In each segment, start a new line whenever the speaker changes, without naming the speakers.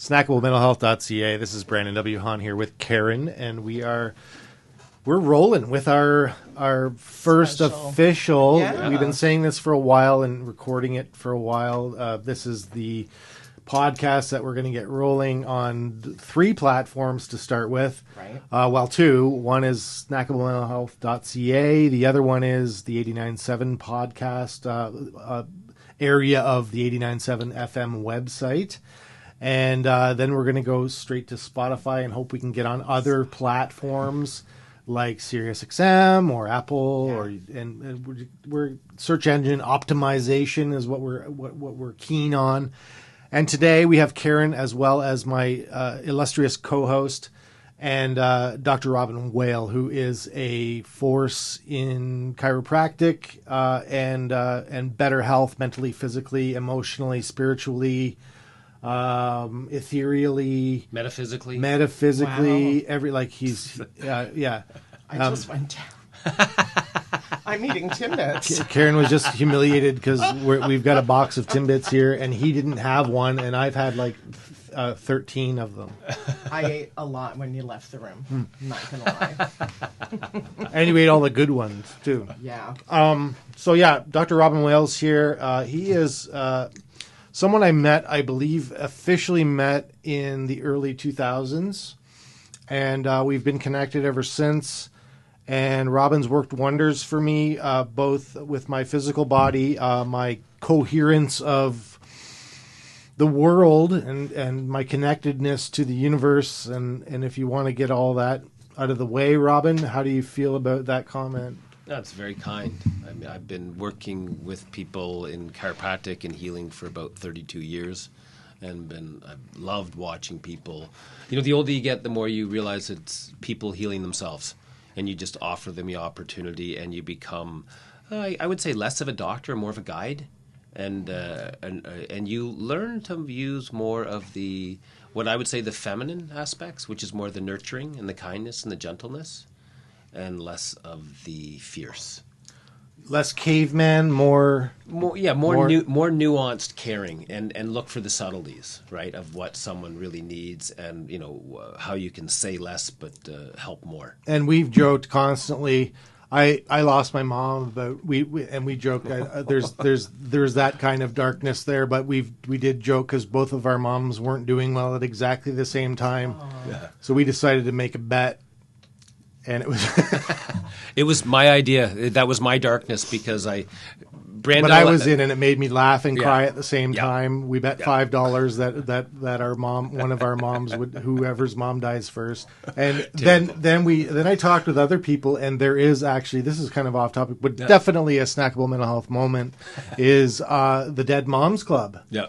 snackablementalhealth.ca. This is Brandon Hahn here with Karen, and we're rolling with our first official.
Yeah.
We've been saying this for a while and recording it for a while. This is the podcast that we're going to get rolling on 3 platforms to start with.
Right.
Well, 2. One is snackablementalhealth.ca. The other one is the 89.7 podcast area of the 89.7 FM website. And then we're going to go straight to Spotify and hope we can get on other platforms like SiriusXM or Apple, and we're search engine optimization is what we're keen on. And today we have Karen as well as my illustrious co-host and Dr. Robin Whale, who is a force in chiropractic and better health, mentally, physically, emotionally, spiritually, ethereally,
metaphysically,
wow. He's
I just went down. I'm eating Timbits.
Karen was just humiliated because we've got a box of Timbits here, and he didn't have one, and I've had like 13 of them.
I ate a lot when you left the room. I'm not gonna lie.
And you ate all the good ones too.
Yeah.
So yeah, Dr. Robin Wales here. He is someone I met, I believe, officially met in the early 2000s, and we've been connected ever since. And Robin's worked wonders for me, both with my physical body, my coherence of the world, and my connectedness to the universe. And if you want to get all that out of the way, Robin, how do you feel about that comment?
That's very kind. I mean, I've been working with people in chiropractic and healing for about 32 years, and I've loved watching people. You know, the older you get, the more you realize it's people healing themselves. And you just offer them the opportunity, and you become, I would say, less of a doctor, more of a guide, and you learn to use more of what I would say the feminine aspects, which is more the nurturing and the kindness and the gentleness, and less of the fierce.
Less caveman, more
nuanced caring, and look for the subtleties, right, of what someone really needs, and how you can say less but help more.
And we've joked constantly. I lost my mom, but we joke. There's that kind of darkness there, but we did joke because both of our moms weren't doing well at exactly the same time.
Yeah.
So we decided to make a bet. And it was
it was my idea. That was my darkness because Brandon.
But I was in, and it made me laugh and cry at the same
Yeah.
time. We bet $5 that our mom, one of our moms, would, whoever's mom dies first. And then I talked with other people, and there is actually, this is kind of off topic, but definitely a snackable mental health moment is the Dead Moms Club.
Yeah.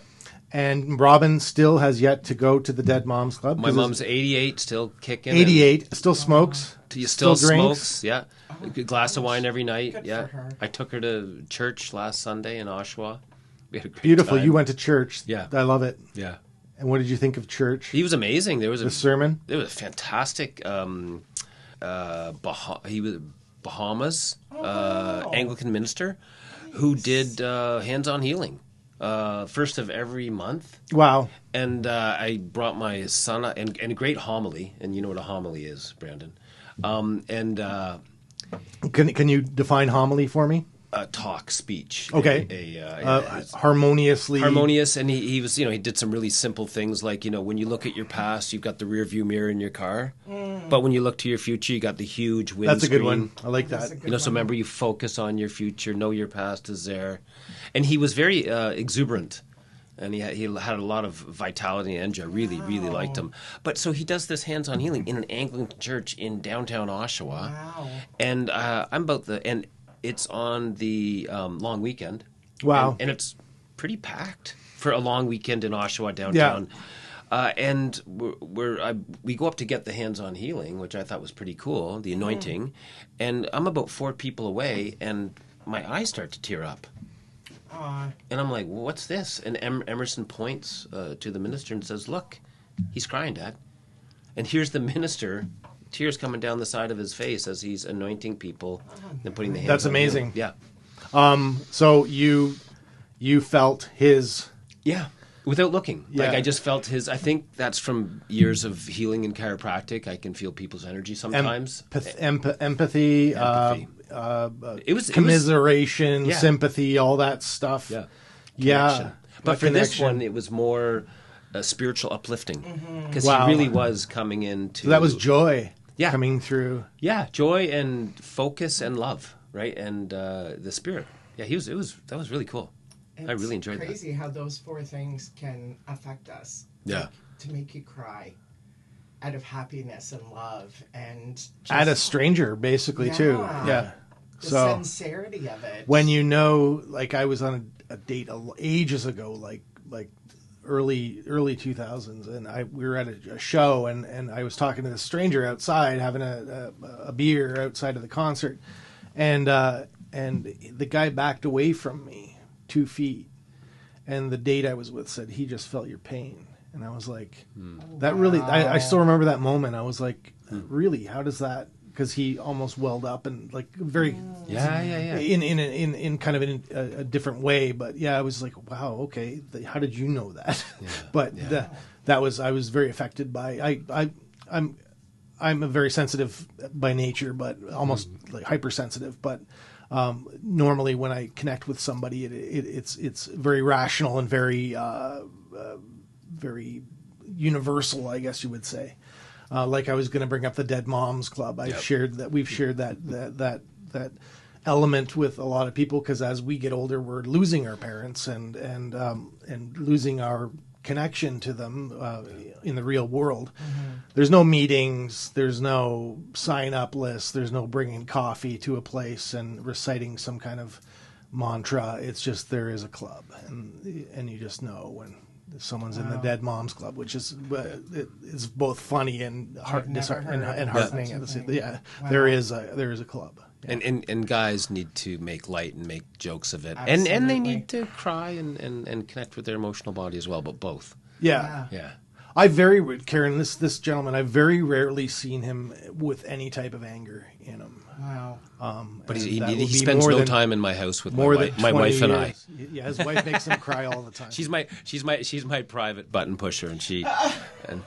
And Robin still has yet to go to the Dead Moms Club.
My mom's 88, still kicking.
88, still smokes.
Still
drinks.
Smokes, yeah. A good glass of wine every night,
Good
yeah.
for her.
I took her to church last Sunday in Oshawa. We had a great
Beautiful.
time.
You went to church.
Yeah.
I love it.
Yeah.
And what did you think of church?
He was amazing. There was
The sermon?
There was a fantastic he was Bahamas Anglican minister who did hands-on healing. First of every month.
Wow.
And I brought my son and a great homily, and you know what a homily is, Brandon.
Can you define homily for me?
Talk, speech.
Okay. Harmoniously.
Harmonious, and he was, he did some really simple things like, when you look at your past, you've got the rear view mirror in your car, but when you look to your future, you got the huge windscreen.
That's a good one. I like that.
So remember, you focus on your future, know your past is there, and he was very exuberant. And he had a lot of vitality and energy. I really, really liked him. But so he does this hands-on healing in an Anglican church in downtown Oshawa.
Wow.
And and it's on the long weekend.
Wow.
And it's pretty packed for a long weekend in Oshawa downtown. Yeah. And we go up to get the hands-on healing, which I thought was pretty cool, the anointing. And I'm about 4 people away, and my eyes start to tear up. And I'm like, well, what's this? And Emerson points to the minister and says, look, he's crying, Dad. And here's the minister, tears coming down the side of his face as he's anointing people and putting the hands
That's
on
amazing.
Him. Yeah.
So you felt his...
Yeah. Without looking.
Yeah.
Like I just felt his, I think that's from years of healing in chiropractic. I can feel people's energy sometimes.
Empathy.
It was
commiseration,
yeah.
sympathy, all that stuff.
Yeah.
Yeah.
Connection. But for this one, it was more spiritual uplifting. Because he really was coming into...
So that was joy
Yeah.
coming through.
Yeah, joy and focus and love, right? And the spirit. Yeah, that was really cool. I really enjoyed that.
It's crazy how those 4 things can affect us.
Yeah.
Like, to make you cry out of happiness and love and just,
At a stranger, basically, too. Yeah.
the
So
sincerity of it.
when you know, like I was on a date ages ago, like early 2000s, and we were at a show, and I was talking to this stranger outside, having a beer outside of the concert, and the guy backed away from me 2 feet, and the date I was with said, "He just felt your pain." And I was like, that really, I still remember that moment. I was like, really, how does that, because he almost welled up and like very,
Yeah.
in kind of in a different way. But yeah, I was like, wow, okay, how did you know that?
Yeah.
But I was very affected by, I'm a very sensitive by nature, but almost like hypersensitive. But normally when I connect with somebody, it's very rational and very very universal, I guess you would say. Like I was going to bring up the Dead Moms Club. We've shared that element with a lot of people, because as we get older, we're losing our parents and losing our connection to them in the real world. There's no meetings, there's no sign up list, there's no bringing coffee to a place and reciting some kind of mantra. It's just there is a club, and you just know when someone's in the Dead Moms Club, which is it's both funny and heartening at the same. Yeah, wow. There is a club. Yeah.
And guys need to make light and make jokes of it,
Absolutely.
and they need to cry and connect with their emotional body as well. But both.
Yeah.
Yeah.
Karen, this gentleman, I've very rarely seen him with any type of anger in him.
Wow.
But he spends no time in my house with my wife and I.
Yeah, his wife makes him cry all the time.
She's my private button pusher, and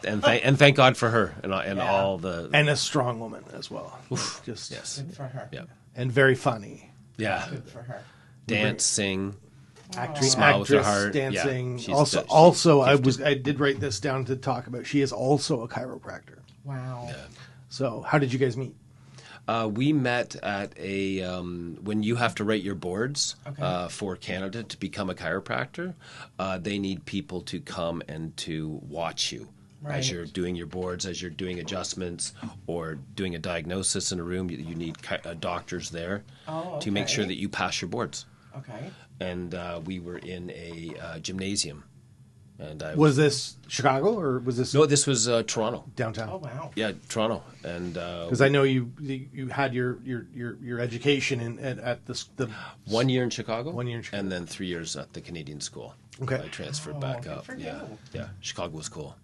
and thank God for her and all the,
and a strong woman as well.
Yes.
Good for her.
Yeah.
And very funny.
Yeah.
Good for her.
Dance, sing.
Actress,
Smile with her heart.
dancing.
Yeah,
also, I did write this down to talk about. She is also a chiropractor.
Wow.
Yeah.
So, how did you guys meet?
We met at a when you have to write your boards for Canada to become a chiropractor. They need people to come and to watch you as you're doing your boards, as you're doing adjustments or doing a diagnosis in a room. You need doctors there to make sure that you pass your boards.
Okay.
And we were in a gymnasium. And
was this Chicago or was this?
No, this was Toronto.
Downtown.
Oh wow.
Yeah, Toronto. And
because I know you had your education at the
1 year in Chicago.
1 year in Chicago.
And then 3 years at the Canadian school.
Okay.
I transferred back up. Yeah. Chicago was cool.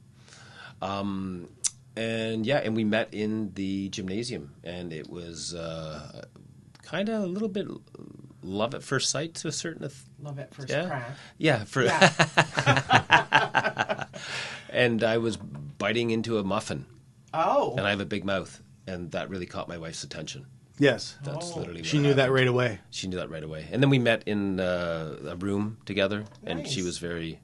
And we met in the gymnasium, and it was kind of a little bit love at first sight to a certain
love at first crack.
Yeah. And I was biting into a muffin.
Oh.
And I have a big mouth, and that really caught my wife's attention.
Yes.
That's literally what
she knew that right away.
She knew that right away. And then we met in a room together, and she was very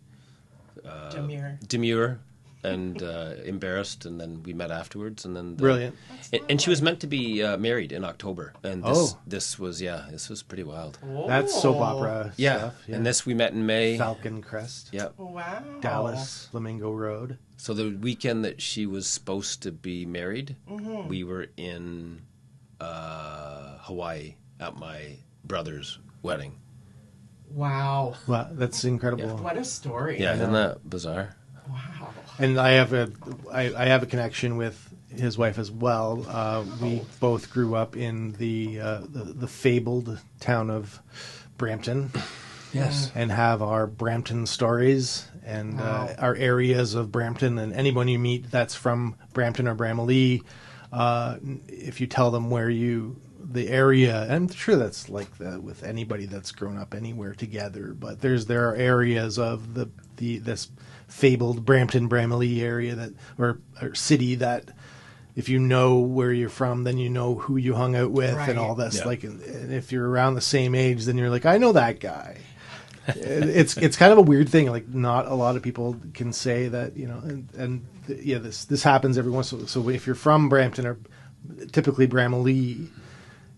demure and embarrassed, and then we met afterwards, and then
brilliant.
And she was meant to be married in October, and this was pretty wild.
Whoa.
That's soap opera stuff. Yeah.
And this we met in May.
Falcon Crest.
Yep.
Wow.
Dallas Flamingo Road.
So the weekend that she was supposed to be married, we were in Hawaii at my brother's wedding.
Wow.
Wow, that's incredible.
Yeah. What a story.
Yeah, isn't that bizarre?
Wow.
And I have a connection with his wife as well. We both grew up in the fabled town of Brampton.
Yes.
And have our Brampton stories and our areas of Brampton. And anyone you meet that's from Brampton or Bramalea, if you tell them where the area. I'm sure that's like that with anybody that's grown up anywhere together. But there are areas of this fabled Brampton Bramalea area that or city that if you know where you're from, then you know who you hung out with and all this.
Yeah.
Like, and if you're around the same age, then you're like, I know that guy. It's kind of a weird thing. Like, not a lot of people can say that, this happens every once in a while. So if you're from Brampton or typically Bramalea,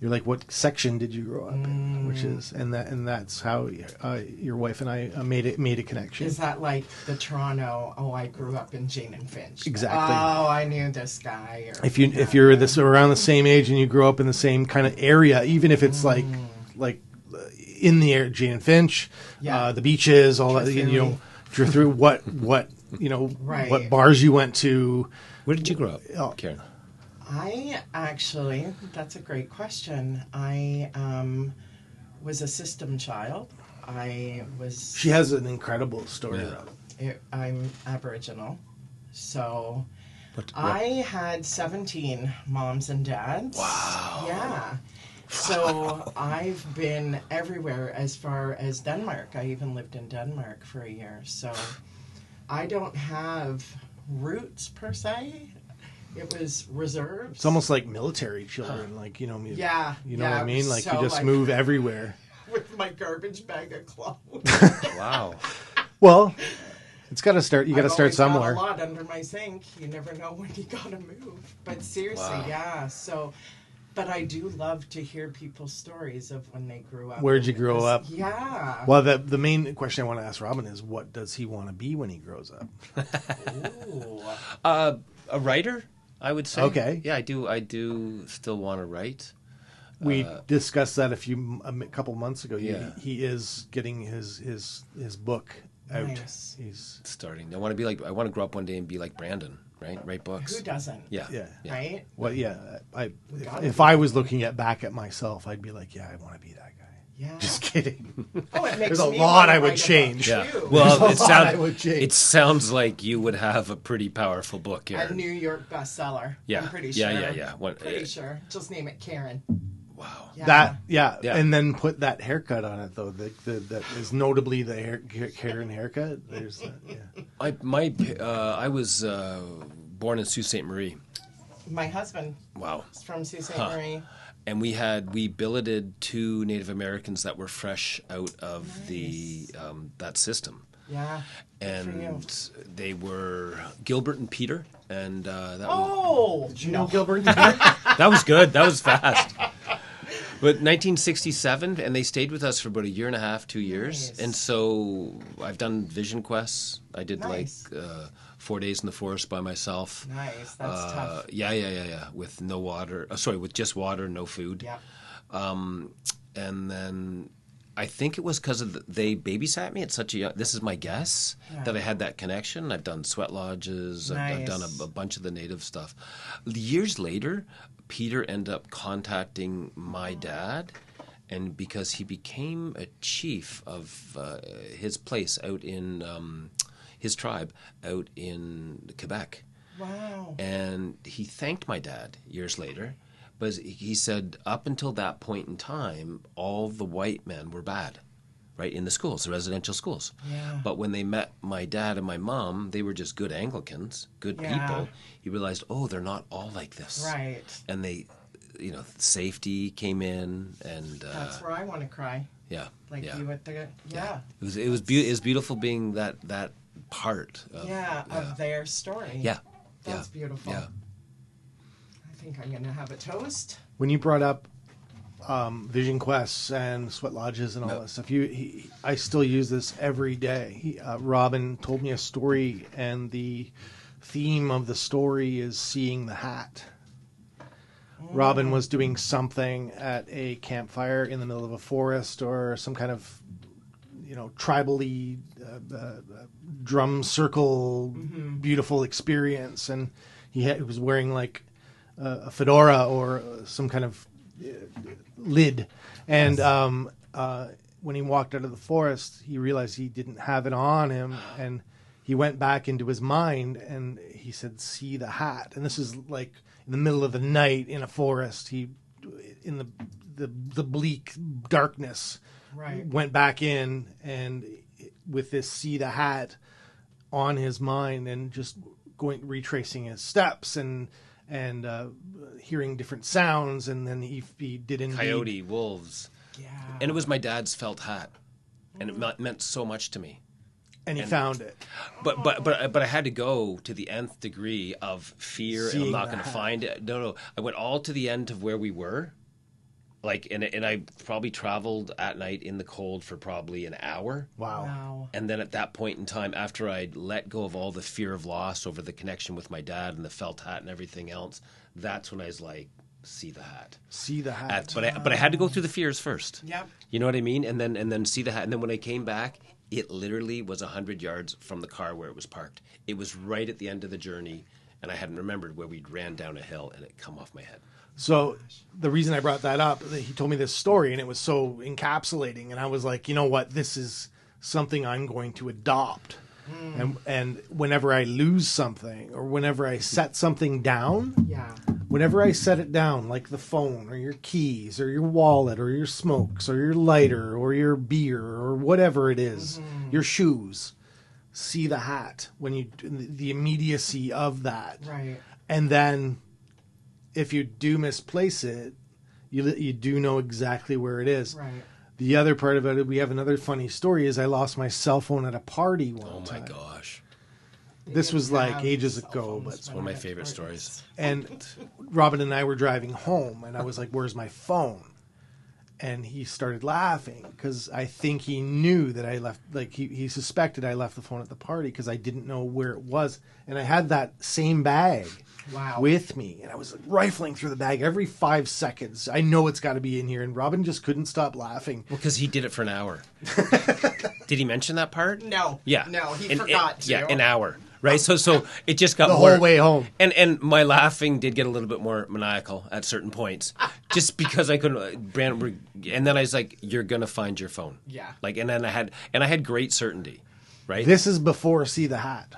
you're like, what section did you grow up in? Which is, and that's how your wife and I made a connection.
Is that like the Toronto? Oh, I grew up in Jane and Finch.
Exactly.
Oh, I knew this guy. Or,
If you're this around the same age and you grow up in the same kind of area, even if it's like in the area, Jane and Finch, the beaches, all that, through what what bars you went to.
Where did you grow up, Karen?
That's a great question. I was a system child.
She has an incredible story about it.
I'm Aboriginal. So I had 17 moms and dads.
Wow.
Yeah. So I've been everywhere as far as Denmark. I even lived in Denmark for a year. So I don't have roots per se. It was reserves.
It's almost like military children, like what I mean? Like,
so
you just move everywhere.
With my garbage bag of clothes.
Wow.
Well, it's got to start. You got to start somewhere.
Got a lot under my sink. You never know when you got to move. But seriously, yeah. So, but I do love to hear people's stories of when they grew up.
Where'd you grow up?
Yeah.
Well, the main question I want to ask Robin is, what does he want to be when he grows up?
A writer, I would say.
Okay.
Yeah, I do still want to write.
We discussed that a couple months ago.
Yeah.
He is getting his book out.
Nice.
He's
starting. I want to grow up one day and be like Brandon, right? Write books.
Who doesn't?
Yeah.
Right?
Well, yeah. If I was looking back at myself, I'd be like, yeah, I want to be that guy.
Yeah.
Just kidding.
Oh, it makes
There's a
me
lot
wanna
I would
write a
change.
book,
Yeah.
too.
Well,
It
sounds like you would have a pretty powerful book,
A
Karen.
New York bestseller.
Yeah.
I'm pretty sure.
Yeah.
Pretty sure. Just name it Karen.
Wow.
Yeah.
And then put that haircut on it though. That is notably the Karen haircut. There's
I was born in Sault Ste. Marie.
My husband
Wow.
is from Sault Ste. Marie.
And we billeted 2 Native Americans that were fresh out of that system.
Yeah.
And they were Gilbert and Peter, and
Did you know Gilbert?
that was good. That was fast. But 1967, and they stayed with us for about a year and a half, 2 years.
Nice.
And so I've done vision quests. I did
Nice.
4 days in the forest by myself.
Nice. That's tough.
Yeah. With no water. With just water, no food.
Yeah.
And then I think it was because they babysat me at such a young. This is my guess that I had that connection. I've done sweat lodges. I've done a bunch of the native stuff. Years later, Peter ended up contacting my dad, and because he became a chief of his place out in his tribe out in Quebec.
Wow.
And he thanked my dad years later. But he said up until that point in time, all the white men were bad, right, in the schools, the residential schools.
Yeah.
But when they met my dad and my mom, they were just good Anglicans, good people. He realized, they're not all like this.
Right.
And they, safety came in, and
That's where I want to cry.
Yeah.
Like you at the
It was beautiful being that part
of their story.
Yeah.
That's beautiful.
Yeah.
I think I'm going to have a toast.
When you brought up vision quests and sweat lodges and all that stuff, I still use this every day. Robin told me a story, and the theme of the story is seeing the hat. Robin was doing something at a campfire in the middle of a forest or some kind of, tribally drum circle, beautiful experience, and he was wearing like a fedora or some kind of lid, and when he walked out of the forest, he realized he didn't have it on him, and he went back into his mind, and he said, "See the hat." And this is like in the middle of the night in a forest. in the bleak darkness,
Right.
went back in and with this see the hat on his mind and just retracing his steps and hearing different sounds, and then he did indeed.
Coyote, wolves.
Yeah.
And it was my dad's felt hat, and it meant so much to me.
And he found it.
But I had to go to the nth degree of fear, and I'm
Seeing
not going to
that.
find it. No, I went all to the end of where we were, like, and I probably traveled at night in the cold for probably an hour.
Wow.
Wow.
And then at that point in time, after I'd let go of all the fear of loss over the connection with my dad and the felt hat and everything else, that's when I was like, see the hat.
See the hat.
But I had to go through the fears first.
Yep.
You know what I mean? And then see the hat. And then when I came back, it literally was 100 yards from the car where it was parked. It was right at the end of the journey, and I hadn't remembered where we'd ran down a hill, and it come off my head.
So the reason I brought that up, he told me this story, and it was so encapsulating, and I was like, you know what, this is something I'm going to adopt. And whenever I lose something, or whenever I set something down,
Yeah.
whenever I set it down, like the phone or your keys or your wallet or your smokes or your lighter or your beer or whatever it is, your shoes, see the hat when you the immediacy of that.
Right.
And then if you do misplace it, you do know exactly where it is.
Right.
The other part about it, we have another funny story, is I lost my cell phone at a party one
Oh my
time.
gosh.
This was like
Have
ages
cell
ago,
phones
but
It's one of my
when I
favorite
had
stories.
and Robin and I were driving home, and I was like, "Where's my phone?" And he started laughing because I think he knew that I left. Like he suspected I left the phone at the party because I didn't know where it was, and I had that same bag
Wow.
with me, and I was like, rifling through the bag every 5 seconds. I know it's got to be in here, and Robin just couldn't stop laughing.
Well, because he did it for an hour. Did he mention that part?
No.
Yeah.
No, he forgot to.
Yeah, an hour. Right? So it just got
The
more.
whole way home.
And my laughing did get a little bit more maniacal at certain points, just because I couldn't. Brandon, and then I was like, "You're gonna find your phone."
Yeah.
Like, and then I had great certainty, right?
This is before See the Hat.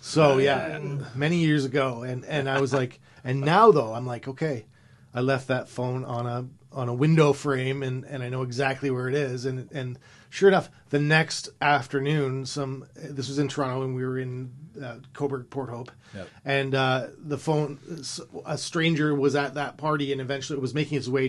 So yeah, many years ago, and I was like, and now though I'm like, okay, I left that phone on a window frame, and I know exactly where it is, and sure enough, the next afternoon, this was in Toronto, and we were in Coburg, Port Hope,
Yep.
and the phone, a stranger was at that party, and eventually it was making its way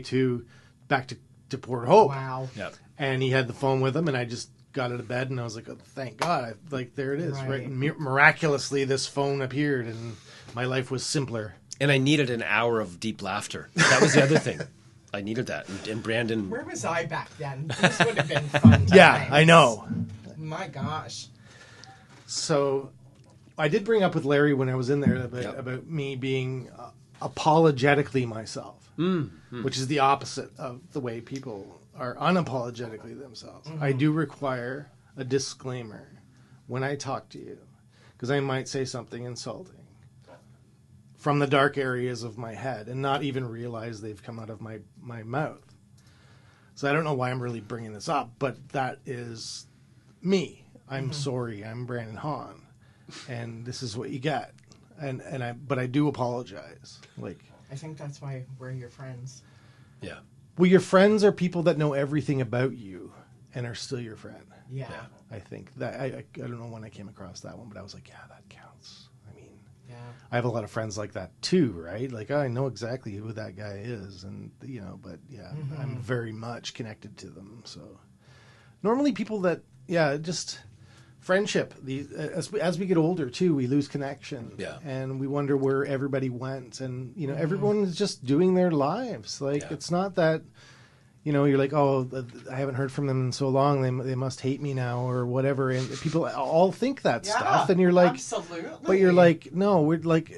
back to Port Hope.
Wow.
Yeah.
And he had the phone with him, and I just got out of bed, and I was like, oh, thank God. There it is.
Right.
Miraculously, this phone appeared, and my life was simpler.
And I needed an hour of deep laughter. That was the other thing. I needed that. And Brandon,
Where was I back then? This would have been fun.
Yeah,
times.
I know.
My gosh.
So I did bring up with Larry when I was in there about me being apologetically myself, which is the opposite of the way people are unapologetically themselves. I do require a disclaimer when I talk to you, because I might say something insulting from the dark areas of my head and not even realize they've come out of my mouth. So I don't know why I'm really bringing this up, but that is me. I'm sorry. I'm Brandon Hahn, and this is what you get. But I do apologize. Like,
I think that's why we're your friends.
yeah.
well, your friends are people that know everything about you and are still your friend.
Yeah.
I think that I don't know when I came across that one, but I was like, yeah, that counts. I mean,
Yeah.
I have a lot of friends like that too, right? Like, I know exactly who that guy is, and but yeah, I'm very much connected to them. So normally people that, just friendship. As we get older too, we lose connection.
Yeah.
And we wonder where everybody went, and everyone is just doing their lives. Like, it's not that. You're like, oh, I haven't heard from them in so long. They must hate me now or whatever. And people all think that stuff. And you're like,
absolutely.
but you're like, no, we're like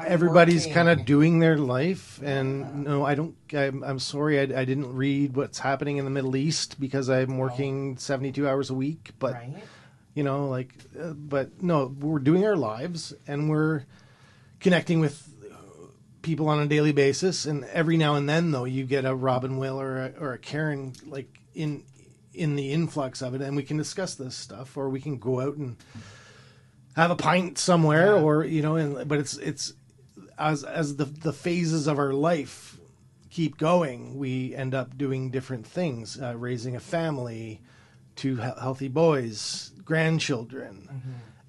everybody's
working.
kind of doing their life. And no, I'm sorry. I didn't read what's happening in the Middle East because I'm working 72 hours a week. But,
Right.
but no, we're doing our lives and we're connecting with people on a daily basis, and every now and then though you get a Robin Will or a Karen like in the influx of it, and we can discuss this stuff, or we can go out and have a pint somewhere, or but it's as the phases of our life keep going, we end up doing different things, raising a family, two healthy boys, grandchildren,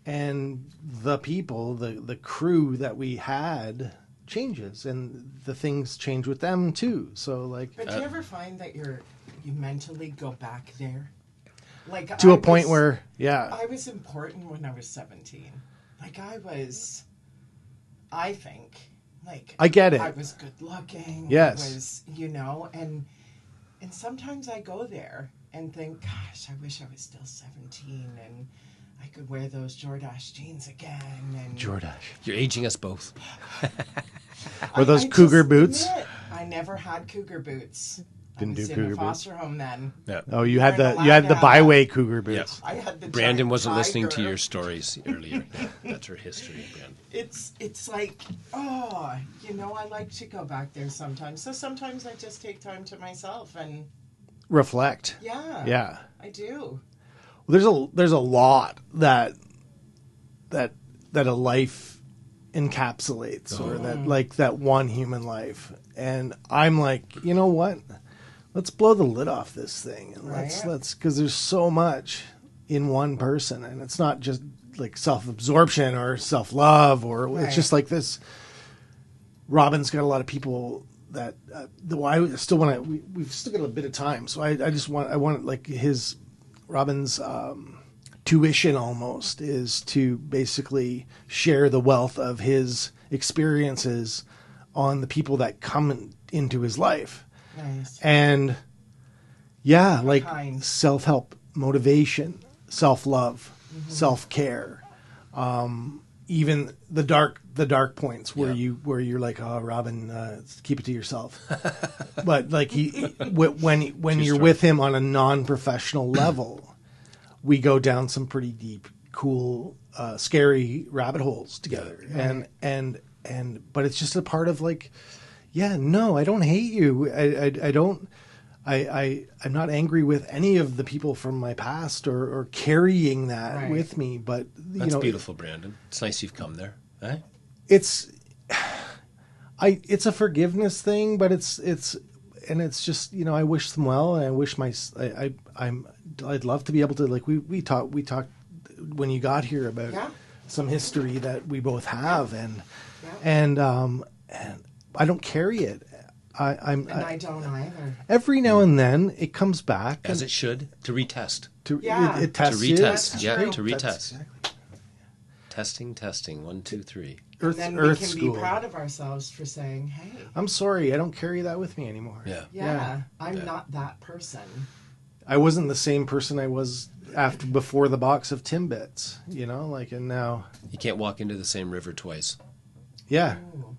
and the people, the crew that we had changes, and the things change with them too. So like,
But do you ever find that you mentally go back there? Like
to a point where,
I was important when I was 17. Like I think, like
I get it.
I was good looking.
Yes.
I was, and sometimes I go there and think, gosh, I wish I was still 17 and I could wear those Jordache jeans again. And
Jordache.
You're aging us both.
Or those cougar
just
boots.
I never had cougar boots.
Didn't
I was
do
in
cougar
a foster home then.
Yeah.
Oh, you had
We're
the
allowed
byway cougar boots.
I had the
Brandon
giant
wasn't listening to
tiger.
your stories earlier. That's her history, Brandon.
It's like, I like to go back there sometimes. So sometimes I just take time to myself and
Reflect.
yeah, I do.
Well, there's a lot that a life encapsulates, or that one human life, and I'm like, you know what? Let's blow the lid off this thing, and let's because there's so much in one person, and it's not just like self-absorption or self-love, or it's just like this. Robin's got a lot of people that I still want to. We've still got a bit of time, so I want like Robin's tuition almost is to basically share the wealth of his experiences on the people that come into his life.
Nice.
And like
kind.
self-help, motivation, self-love, self-care, even the dark points where you're like, oh, Robin, keep it to yourself. But like when you're with him on a non-professional level, we go down some pretty deep, cool, scary rabbit holes together. And but it's just a part of like, no, I don't hate you. I don't. I'm not angry with any of the people from my past or carrying that with me. But
that's beautiful, Brandon. It's nice you've come there. Eh?
It's a forgiveness thing, but it's just, I wish them well, and I wish I'd love to be able to, like, we talked when you got here about some history that we both have, and I don't carry it.
I don't either.
Every now and then it comes back,
as it should, to retest.
It tests
to
you.
retest, to retest.
Exactly.
Testing, 1, 2, 3.
And then we can be proud of ourselves for saying, hey,
I'm sorry, I don't carry that with me anymore.
I'm not that person.
I wasn't the same person I was before the box of Timbits, and now
you can't walk into the same river twice.
Yeah.
Ooh.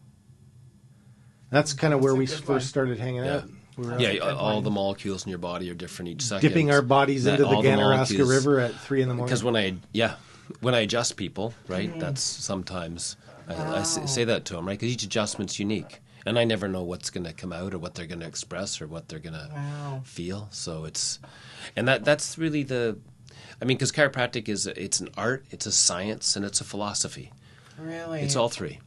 That's kind of where we first started hanging out.
All the molecules in your body are different each second.
Dipping our bodies into the Ganaraska River at 3 a.m.
Because when I adjust people, right, that's sometimes, I say that to them, right, because each adjustment's unique. And I never know what's going to come out or what they're going to express or what they're going to feel. So that's really because chiropractic it's an art, it's a science, and it's a philosophy.
Really?
It's all three.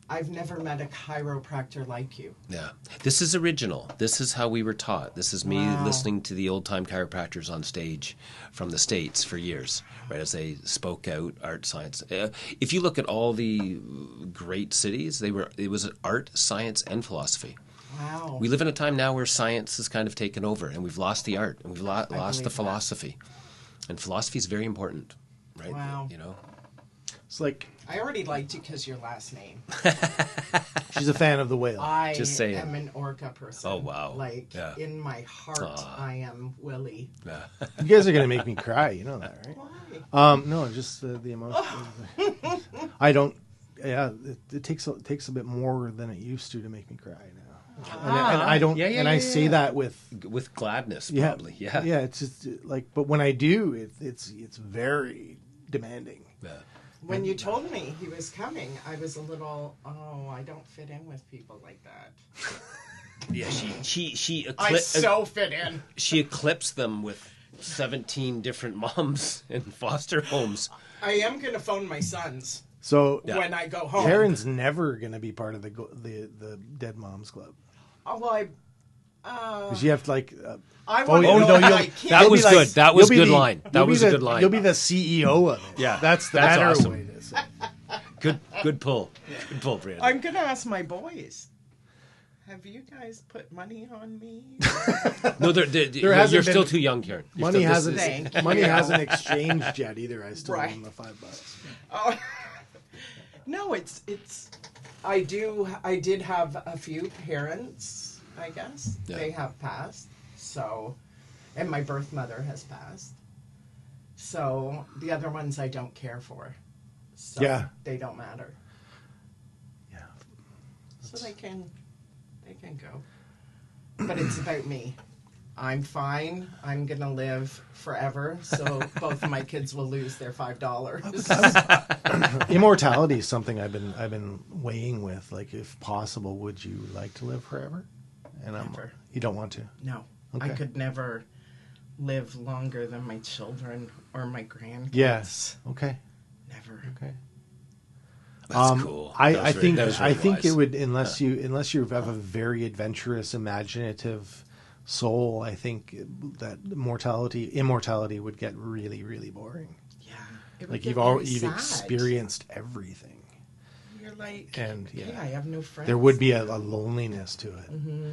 I've never met a chiropractor like you.
Yeah. This is original. This is how we were taught. This is me listening to the old-time chiropractors on stage from the States for years, right, as they spoke out art, science. If you look at all the great cities, it was art, science, and philosophy.
Wow.
We live in a time now where science has kind of taken over, and we've lost the art, and we've lost the philosophy. And philosophy is very important, right?
Wow.
It's like...
I already liked you because your last name.
She's a fan of the whale.
I
Just saying.
am an orca person.
Oh, wow.
In my heart, I am Willie.
Yeah.
You guys are going to make me cry. You know that, right?
Why?
No, just the emotion. I don't... Yeah, it takes a bit more than it used to make me cry now. And I don't... I say that with
gladness, probably. Yeah.
Yeah, it's just like... But when I do, it's very demanding.
Yeah.
When you told me he was coming, I was a little, I don't fit in with people like that.
Yeah, she
I so fit in.
She eclipsed them with 17 different moms in foster homes.
I am going to phone my sons.
So
when I go home.
Karen's never going to be part of the Dead Moms Club.
Although
Because you have to like.
I want
oh,
to know
no,
that
you'll-
I can't.
That was
like-
good. That was
you'll be
good
the-
line. That
you'll be
was a
the-
good line.
You'll be the CEO of it.
Yeah,
that's the
that's
better
awesome.
way to say it.
Good pull. Good pull, Brandon.
I'm going to ask my boys. Have you guys put money on me?
No,
hasn't
you're still
been-
too young, Karen. You're
Money
still- this
hasn't.
is-
Thank you.
Money hasn't exchanged yet either. I still
Right.
own the $5.
Oh, no, it's. I did have a few parents, I guess.
Yeah.
They have passed. So, and my birth mother has passed. So, the other ones I don't care for. So,
Yeah.
they don't matter.
Yeah.
So they can go. But it's about me. I'm fine. I'm going to live forever. So both of my kids will lose their $5.
Immortality is something I've been weighing with. Like, if possible, would you like to live forever? And
Never.
you don't want to.
No. I
Okay.
could never live longer than my children or my grandkids.
Yes. Okay.
Never.
Okay.
That's cool.
I
That was
think
that was very
I think
wise.
it would unless you have a very adventurous, imaginative soul. I think that immortality would get really, really boring.
Yeah. It would
Like
get
you've
very sad.
experienced everything,
You're like,
and
hey,
yeah,
I have no friends.
there would be a loneliness to it.
Mm-hmm.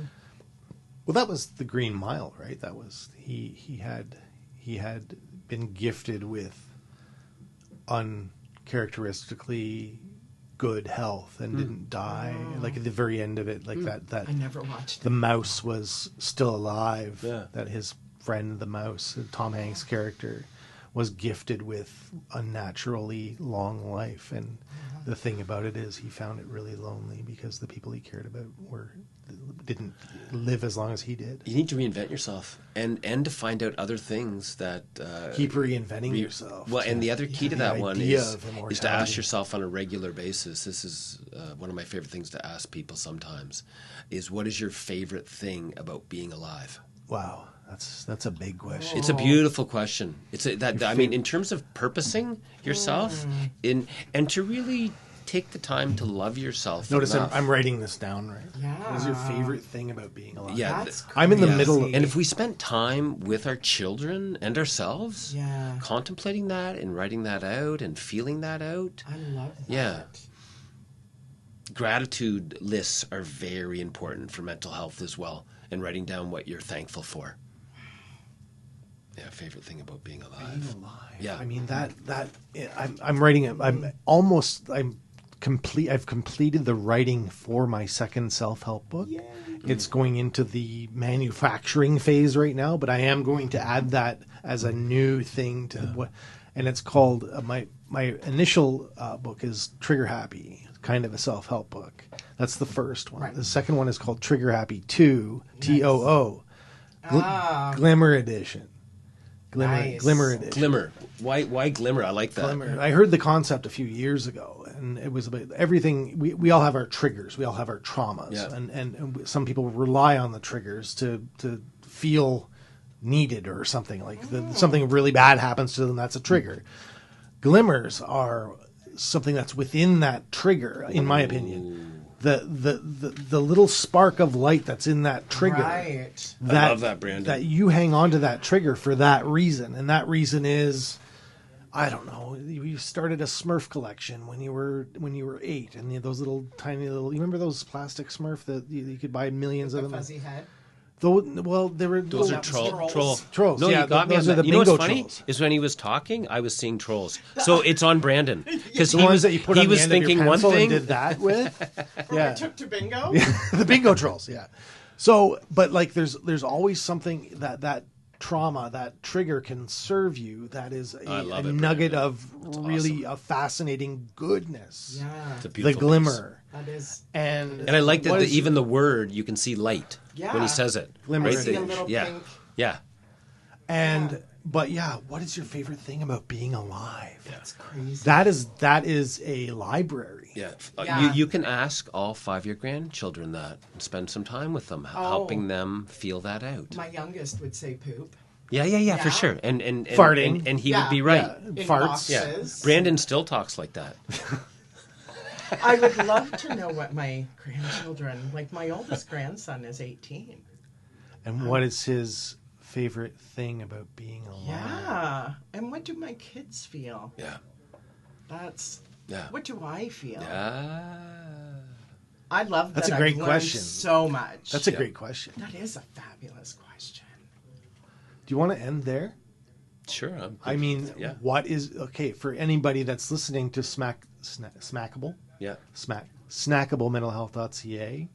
Well, that was the Green Mile, right? That was he had been gifted with uncharacteristically good health and didn't die. Like at the very end of it, like that
I never watched
the
it.
mouse was still alive.
Yeah.
That his friend, the mouse, Tom Hanks' character, was gifted with unnaturally long life. And the thing about it is, he found it really lonely because the people he cared about didn't live as long as he did.
You need to reinvent yourself and to find out other things that
Keep reinventing yourself.
Well, and the other key to
The
that one
idea
is
of
to
immortality.
ask yourself on a regular basis. This is one of my favorite things to ask people sometimes. Is what is your favorite thing about being alive?
Wow, that's a big question.
It's a beautiful question. I mean, in terms of purposing yourself, and to really take the time to love yourself.
Notice
enough.
I'm writing this down, right?
Yeah.
What is your favorite thing about being alive?
Yeah,
That's
I'm in the
crazy.
middle of
And if we spent time with our children and ourselves,
Yeah.
contemplating that and writing that out and feeling that out,
I love that.
Yeah. gratitude lists are very important for mental health as well, and writing down what you're thankful for. Yeah, favorite thing about being alive.
Being alive.
Yeah.
I mean I'm writing it. I've completed the writing for my second self-help book.
Yay.
It's going into the manufacturing phase right now, but I am going to add that as a new thing to what, and it's called my initial book is Trigger Happy, kind of a self-help book. That's the first one.
Right.
The second one is called Trigger Happy 2, TOO,
Ah.
Glimmer Edition.
Nice.
Glimmer Edition.
Glimmer. Why glimmer? I like that.
Glimmer. I heard the concept a few years ago, and it was about everything. We all have our triggers. We all have our traumas,
Yeah.
and some people rely on the triggers to feel needed or something. Like something really bad happens to them, that's a trigger. Glimmers are something that's within that trigger, in my opinion. The little spark of light that's in that trigger.
Right.
I love that, Brandon.
That you hang on to that trigger for that reason, and that reason is, I don't know. You started a Smurf collection when you were 8, and those little tiny little. You remember those plastic Smurf that you could buy millions
The
of them.
fuzzy head.
Well, they were
Those are
Trolls.
trolls.
Trolls,
No,
yeah,
you got me.
those
on
are
that.
the
You know what's
bingo
funny
trolls.
is when he was talking, I was seeing trolls. So it's on Brandon because
the
he
ones
was
that you put
he
on
was
the end of your
thinking one
pencil
thing.
and did that with.
Yeah. Took to bingo.
The bingo trolls, yeah. So, but like, there's always something that trauma, that trigger can serve you. That is
I
a
love it,
nugget
Brandon.
of really a fascinating goodness.
Yeah.
It's a
The
beautiful
glimmer,
That is.
and
And I like that
what is-
even the word you can see light when
Yeah.
he says it.
Glimmer.
I
Right
see a
there.
little
Yeah.
pink.
Yeah.
and but yeah, what is your favorite thing about being alive?
That's crazy.
That is a library.
Yeah.
Yeah.
You can ask all 5 of your grandchildren that and spend some time with them, helping them feel that out.
My youngest would say poop.
Yeah, for
Yeah.
sure. And
Farting.
and he
Yeah.
would be right.
Yeah.
In
Farts.
boxes.
Yeah. Brandon still talks like that.
I would love to know what my grandchildren, like my oldest grandson is 18.
And what is his favorite thing about being alive?
Yeah. And what do my kids feel?
Yeah.
That's,
Yeah.
what do I feel?
Ah.
I love that.
That's a great
I've learned
question.
so much.
That's a great question.
That is a fabulous question.
Do you want to end there?
Sure.
I mean,
yeah.
what is okay for anybody that's listening to Snackable?
Yeah.
Snackable Mental Health.ca,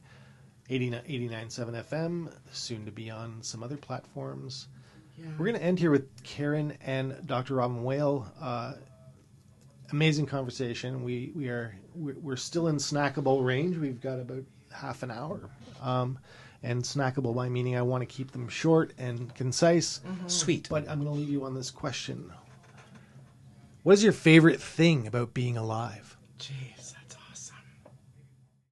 89.7 FM, soon to be on some other platforms.
Yeah.
We're going to end here with Karen and Dr. Robin Whale. Amazing conversation. We're still in snackable range. We've got about half an hour. And snackable by meaning I want to keep them short and concise.
Mm-hmm.
Sweet.
But I'm going to leave you on this question. What is your favorite thing about being alive?
Jeez.